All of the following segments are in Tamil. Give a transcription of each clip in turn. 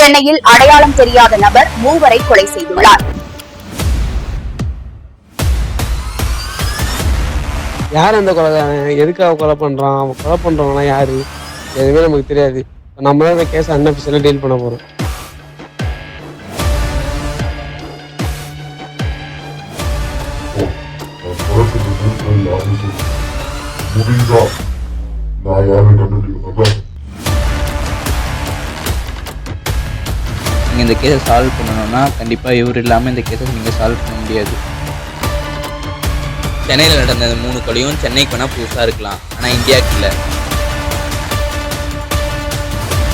சென்னையில் அடையாளம் தெரியாத நபர் 3 கொலை செய்துள்ளார். யார் அந்த கொலைகாரன், எதுக்காக கொலை பண்றான், அவன் கொலை பண்றவனா யாரு, எதுவுமே நமக்கு தெரியாது. நம்ம தான் இந்த கேஸ் அன்அஃபிஷியலா டீல் பண்ண போறோம். நீங்கள் இந்த கேஸை சால்வ் பண்ணணும்னா கண்டிப்பாக இவர் இல்லாமல் இந்த கேஸை நீங்கள் சால்வ் பண்ண முடியாது. சென்னையில் நடந்த 3 கொலையும் சென்னைக்கு வேணால் புதுசாக இருக்கலாம், ஆனால் இந்தியாவுக்கு இல்லை.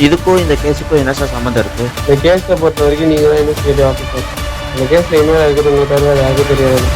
இதுக்கும் இந்த கேஸுக்கும் என்ன சார் சம்மந்தம் இருக்குது? இந்த கேஸை பொறுத்த வரைக்கும் நீங்கள் தான் இன்வெஸ்டிகேட்டிவ் ஆஃபீஸர். இந்த கேஸில் என்ன இருக்கிறது உங்களுக்கு யாருக்கும் தெரியாது.